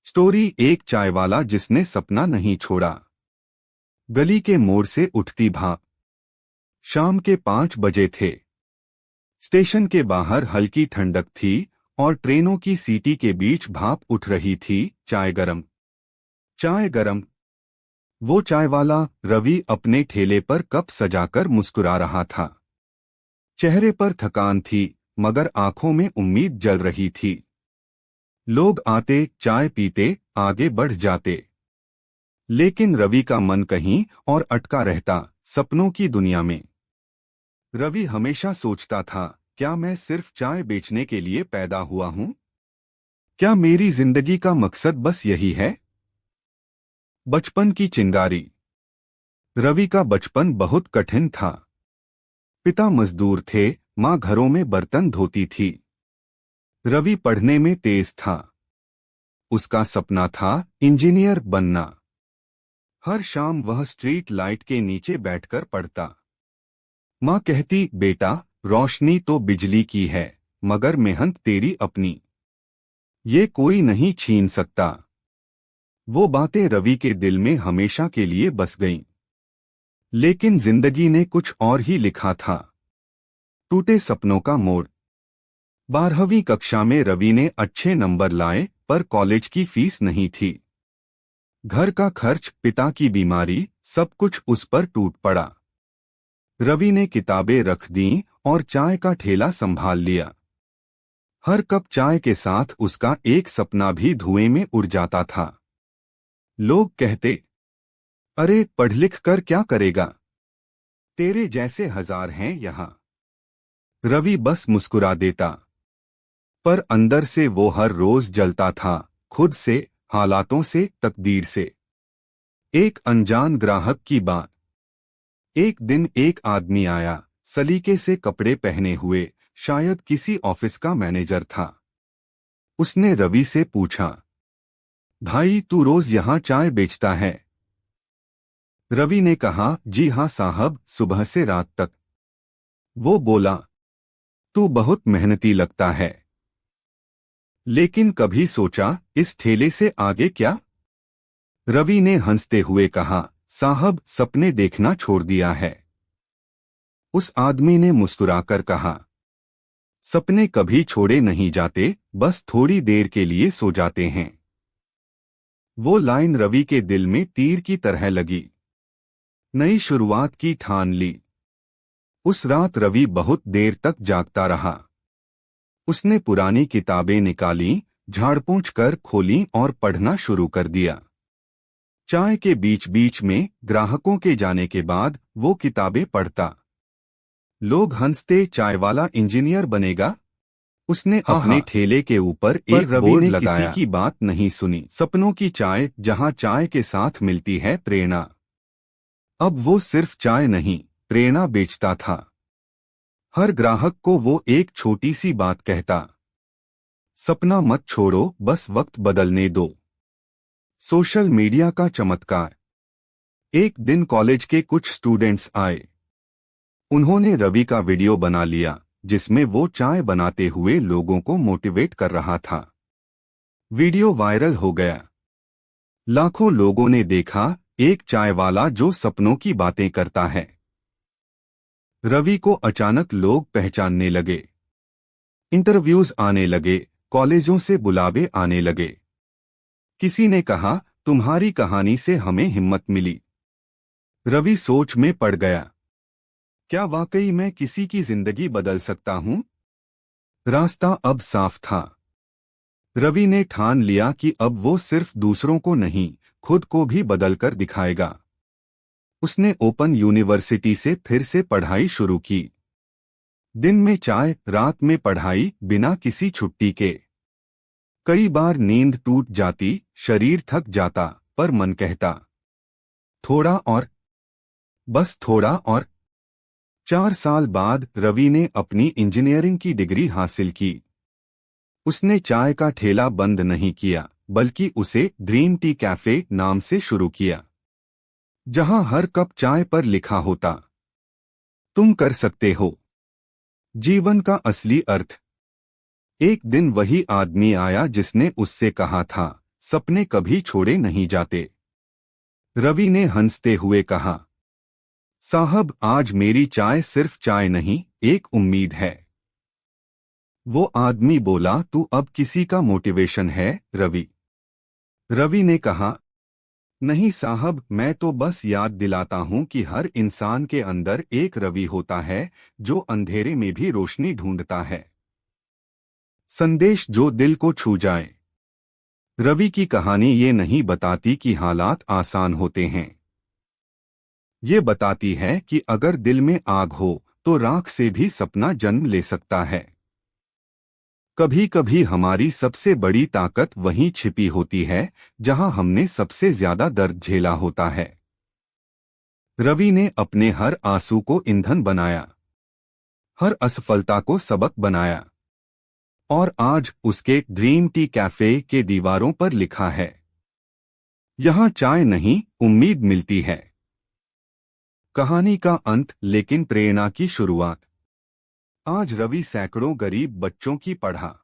Story एक चाय वाला जिसने सपना नहीं छोड़ा। गली के मोड़ से उठती भाप। शाम के 5 बजे थे। स्टेशन के बाहर हल्की ठंडक थी और ट्रेनों की सीटी के बीच भाप उठ रही थी। चाय गरम, चाय गरम। वो चाय वाला रवि अपने ठेले पर कप सजाकर मुस्कुरा रहा था। चेहरे पर थकान थी मगर आंखों में उम्मीद जल रही थी। लोग आते, चाय पीते, आगे बढ़ जाते, लेकिन रवि का मन कहीं और अटका रहता, सपनों की दुनिया में। रवि हमेशा सोचता था, क्या मैं सिर्फ चाय बेचने के लिए पैदा हुआ हूं? क्या मेरी जिंदगी का मकसद बस यही है? बचपन की चिंगारी। रवि का बचपन बहुत कठिन था। पिता मजदूर थे, माँ घरों में बर्तन धोती थी। रवि पढ़ने में तेज था। उसका सपना था इंजीनियर बनना। हर शाम वह स्ट्रीट लाइट के नीचे बैठकर पढ़ता। माँ कहती, बेटा, रोशनी तो बिजली की है, मगर मेहनत तेरी अपनी, ये कोई नहीं छीन सकता। वो बातें रवि के दिल में हमेशा के लिए बस गईं। लेकिन जिंदगी ने कुछ और ही लिखा था। टूटे सपनों का मोड़। 12वीं कक्षा में रवि ने अच्छे नंबर लाए, पर कॉलेज की फीस नहीं थी। घर का खर्च, पिता की बीमारी, सब कुछ उस पर टूट पड़ा। रवि ने किताबें रख दीं और चाय का ठेला संभाल लिया। हर कप चाय के साथ उसका एक सपना भी धुएं में उड़ जाता था। लोग कहते, अरे पढ़ लिख कर क्या करेगा, तेरे जैसे हजार हैं यहाँ। रवि बस मुस्कुरा देता, पर अंदर से वो हर रोज जलता था, खुद से, हालातों से, तकदीर से। एक अनजान ग्राहक की बात। एक दिन एक आदमी आया, सलीके से कपड़े पहने हुए, शायद किसी ऑफिस का मैनेजर था। उसने रवि से पूछा, भाई तू रोज यहाँ चाय बेचता है? रवि ने कहा, जी हाँ साहब, सुबह से रात तक। वो बोला, तू बहुत मेहनती लगता है, लेकिन कभी सोचा इस ठेले से आगे क्या? रवि ने हंसते हुए कहा, साहब सपने देखना छोड़ दिया है। उस आदमी ने मुस्कुराकर कहा, सपने कभी छोड़े नहीं जाते, बस थोड़ी देर के लिए सो जाते हैं। वो लाइन रवि के दिल में तीर की तरह लगी। नई शुरुआत की ठान ली। उस रात रवि बहुत देर तक जागता रहा। उसने पुरानी किताबें निकालीं, झाड़पोंछ कर खोलीं और पढ़ना शुरू कर दिया। चाय के बीच बीच में ग्राहकों के जाने के बाद वो किताबें पढ़ता। लोग हंसते, चाय वाला इंजीनियर बनेगा। उसने अपने ठेले के ऊपर एक बोर्ड लगाया। किसी की बात नहीं सुनी। सपनों की चाय, जहां चाय के साथ मिलती है प्रेरणा। अब वो सिर्फ चाय नहीं, प्रेरणा बेचता था। हर ग्राहक को वो एक छोटी सी बात कहता, सपना मत छोड़ो, बस वक्त बदलने दो। सोशल मीडिया का चमत्कार। एक दिन कॉलेज के कुछ स्टूडेंट्स आए। उन्होंने रवि का वीडियो बना लिया, जिसमें वो चाय बनाते हुए लोगों को मोटिवेट कर रहा था। वीडियो वायरल हो गया। लाखों लोगों ने देखा, एक चाय वाला जो सपनों की बातें करता है। रवि को अचानक लोग पहचानने लगे। इंटरव्यूज आने लगे, कॉलेजों से बुलावे आने लगे। किसी ने कहा, तुम्हारी कहानी से हमें हिम्मत मिली। रवि सोच में पड़ गया, क्या वाकई मैं किसी की जिंदगी बदल सकता हूं? रास्ता अब साफ था। रवि ने ठान लिया कि अब वो सिर्फ दूसरों को नहीं, खुद को भी बदलकर दिखाएगा। उसने ओपन यूनिवर्सिटी से फिर से पढ़ाई शुरू की। दिन में चाय, रात में पढ़ाई, बिना किसी छुट्टी के। कई बार नींद टूट जाती, शरीर थक जाता, पर मन कहता, थोड़ा और, बस थोड़ा और। 4 साल बाद रवि ने अपनी इंजीनियरिंग की डिग्री हासिल की। उसने चाय का ठेला बंद नहीं किया, बल्कि उसे ड्रीम टी कैफे नाम से शुरू किया, जहां हर कप चाय पर लिखा होता, तुम कर सकते हो। जीवन का असली अर्थ। एक दिन वही आदमी आया जिसने उससे कहा था, सपने कभी छोड़े नहीं जाते। रवि ने हंसते हुए कहा, साहब आज मेरी चाय सिर्फ चाय नहीं, एक उम्मीद है। वो आदमी बोला, तू अब किसी का मोटिवेशन है रवि। रवि ने कहा, नहीं साहब, मैं तो बस याद दिलाता हूं कि हर इंसान के अंदर एक रवि होता है जो अंधेरे में भी रोशनी ढूंढता है। संदेश जो दिल को छू जाए। रवि की कहानी ये नहीं बताती कि हालात आसान होते हैं। ये बताती है कि अगर दिल में आग हो तो राख से भी सपना जन्म ले सकता है। कभी कभी हमारी सबसे बड़ी ताकत वहीं छिपी होती है जहां हमने सबसे ज्यादा दर्द झेला होता है। रवि ने अपने हर आंसू को ईंधन बनाया, हर असफलता को सबक बनाया, और आज उसके ड्रीम टी कैफे के दीवारों पर लिखा है, यहाँ चाय नहीं उम्मीद मिलती है। कहानी का अंत, लेकिन प्रेरणा की शुरुआत। आज रवि सैकड़ों गरीब बच्चों की पढ़ा